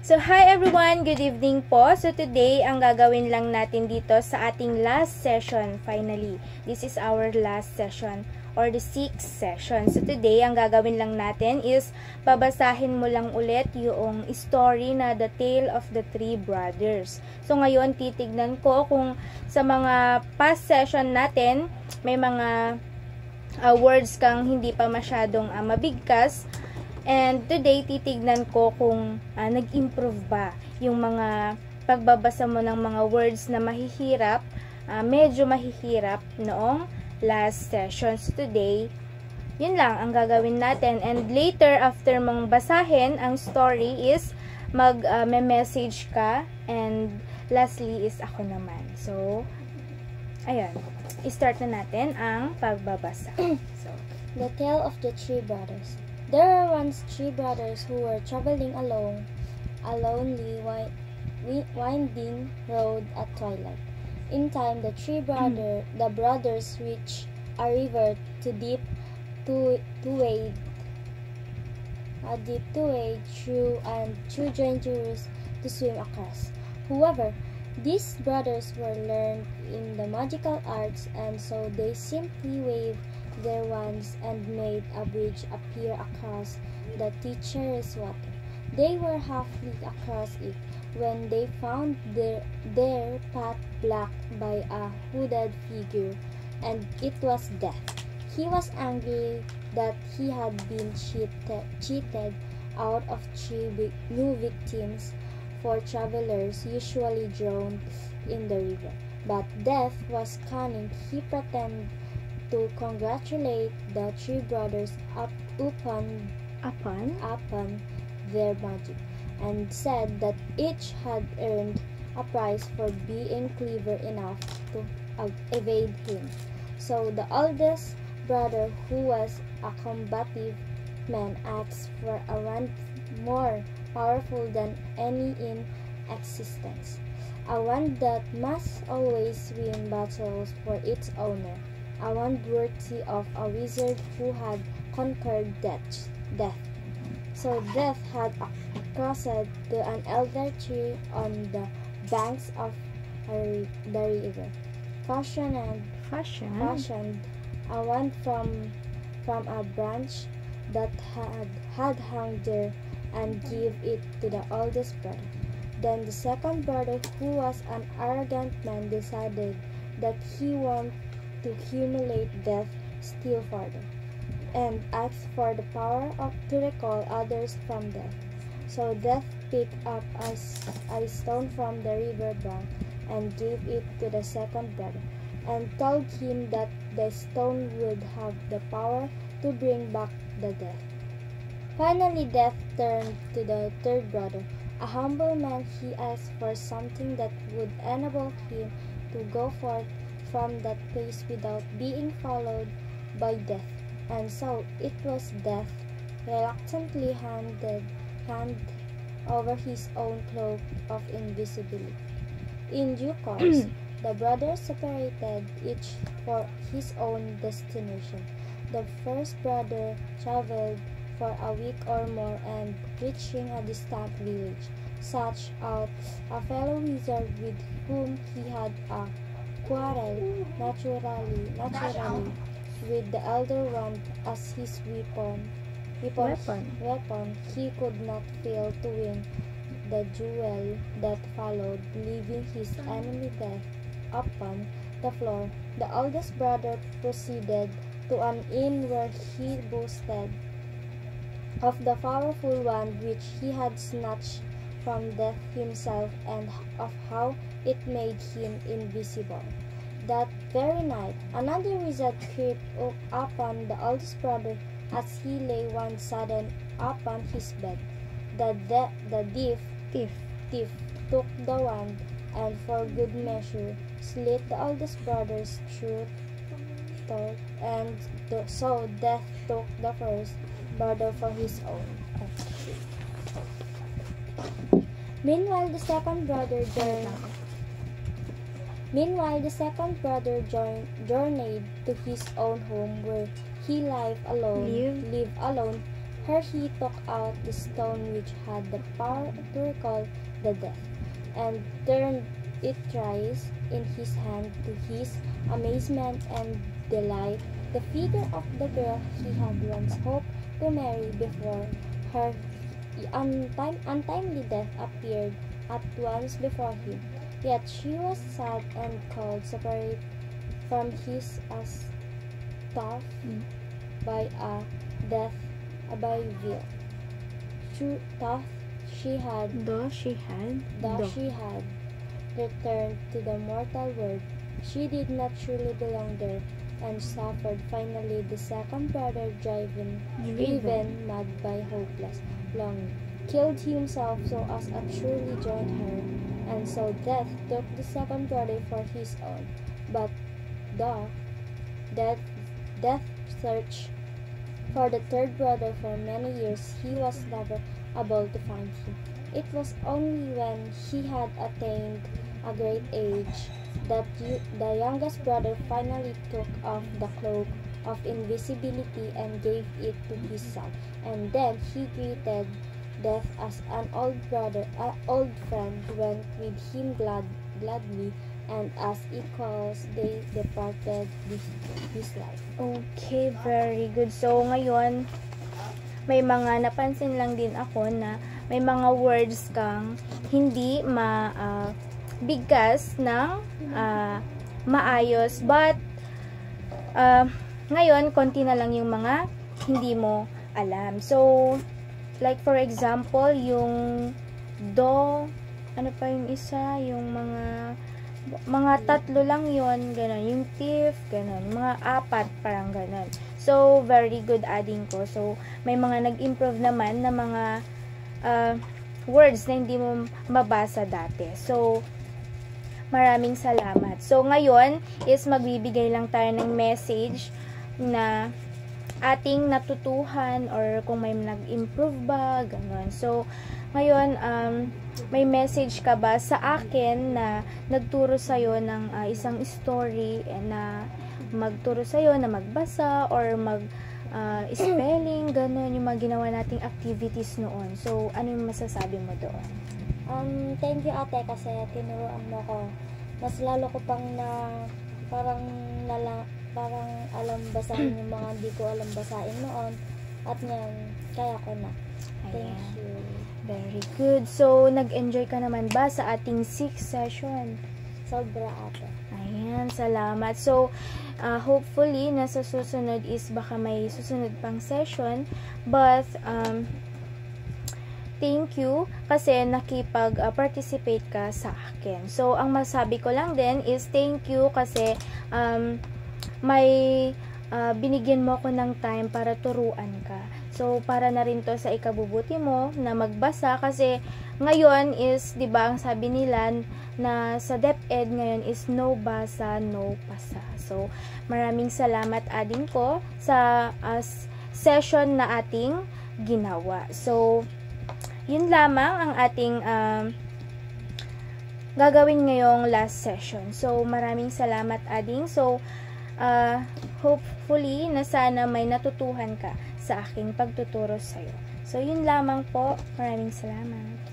So, hi everyone! Good evening po. So, today, ang gagawin lang natin dito sa ating last session, finally. This is our last session or the 6th session. So, today, ang gagawin lang natin is babasahin mo lang ulit yung story na The Tale of the Three Brothers. So, ngayon, titignan ko kung sa mga past session natin, may mga words kang hindi pa masyadong mabigkas. And today, titignan ko kung nag-improve ba yung mga pagbabasa mo ng mga words na mahihirap, medyo mahihirap noong last session. So today, yun lang ang gagawin natin. And later, after mong basahin ang story is mag-message ka. And lastly is ako naman. So, ayun. I-start na natin ang pagbabasa. So, The Tale of the Three Brothers. There were once three brothers who were traveling along a lonely, winding road at twilight. In time, the brothers reached a river too deep to wade through and too dangerous to swim across. However, these brothers were learned in the magical arts, and so they simply waved their wands and made a bridge appear across the treacherous water. They were halfway across it when they found their path blocked by a hooded figure, and it was Death. He was angry that he had been cheated out of three new victims for travelers usually drowned in the river. But Death was cunning. He pretended to congratulate the three brothers upon their magic, and said that each had earned a prize for being clever enough to evade him. So the oldest brother, who was a combative man, asked for a wand more powerful than any in existence, a wand that must always win battles for its owner, a wand worthy of a wizard who had conquered death. So Death had crossed to an elder tree on the banks of the river, fashioned a wand from a branch that had hung there, and gave it to the oldest brother. Then the second brother, who was an arrogant man, decided that he wanted to humiliate Death still further, and asked for the power to recall others from death. So Death picked up a stone from the river bank and gave it to the second brother, and told him that the stone would have the power to bring back the dead. Finally, Death turned to the third brother. A humble man, he asked for something that would enable him to go forth from that place without being followed by Death, and so it was Death reluctantly handed over his own cloak of invisibility. In due course, the brothers separated, each for his own destination. The first brother traveled for a week or more, and reaching a distant village, sought out a fellow wizard with whom he had a quarrel. Naturally, with the elder one as his weapon, he could not fail to win the duel that followed, leaving his enemy Death upon the floor. The oldest brother proceeded to an inn where he boasted of the powerful wand which he had snatched from Death himself, and of how it made him invisible. That very night, another wizard crept upon the oldest brother as he lay one sudden upon his bed. The thief took the wand, and for good measure slit the oldest brother's throat, and so Death took the first brother for his own. Meanwhile, the second brother journeyed to his own home, where he lived alone her he took out the stone which had the power to recall the death, and turned it thrice in his hand. To his amazement and delight, the figure of the girl he had once hoped to marry before her untimely death appeared at once before him. Yet she was sad and cold, separate from his as tough by a death by veil. True thought she had Though she had returned to the mortal world, she did not truly belong there, and suffered. Finally, the second brother, driven mad by hopeless longing, killed himself so as to truly join her, and so death took the second brother for his own. But the death searched for the third brother for many years. He was never able to find him. It was only when he had attained a great age that the youngest brother finally took off the cloak of invisibility and gave it to his son, and then he greeted death as an old friend, went with him gladly, and as equals they departed this life. Okay, very good. So, ngayon, may mga napansin lang din ako na may mga words kang hindi bigkas ng maayos. But, ngayon, konti na lang yung mga hindi mo alam. So, like for example, yung do, ano pa yung isa, yung mga tatlo lang yon, ganun. Yung thief, ganun. Mga apat, parang ganun. So, very good adding ko. So, may mga nag-improve naman na mga words na hindi mo mabasa dati. So, maraming salamat. So, ngayon is magbibigay lang tayo ng message na ating natutuhan or kung may nag-improve ba, ganun. So, ngayon, may message ka ba sa akin na nagturo sa'yo ng isang story na magturo sa'yo na magbasa or spelling, ganun, yung mga ginawa nating activities noon. So, ano yung masasabi mo doon? Thank you ate kasi tinuruan mo ko. Mas lalo ko pang parang alam basahin yung mga hindi ko alam basahin noon. At ngayon, kaya ko na. Thank you. Very good. So, nag-enjoy ka naman ba sa ating 6th session? Sobra ate. Ayan, salamat. So, hopefully, nasa susunod is baka may susunod pang session. But, thank you kasi nakipag-participate ka sa akin. So, ang masabi ko lang din is thank you kasi may binigyan mo ko ng time para turuan ka. So, para na rin to sa ikabubuti mo na magbasa kasi ngayon is, di ba, ang sabi nila na sa DepEd ngayon is no basa, no pasa. So, maraming salamat ading ko sa session na ating ginawa. So, yun lamang ang ating gagawin ngayong last session. So, maraming salamat ading. So, hopefully na sana may natutuhan ka sa aking pagtuturo sa'yo. So, yun lamang po. Maraming salamat.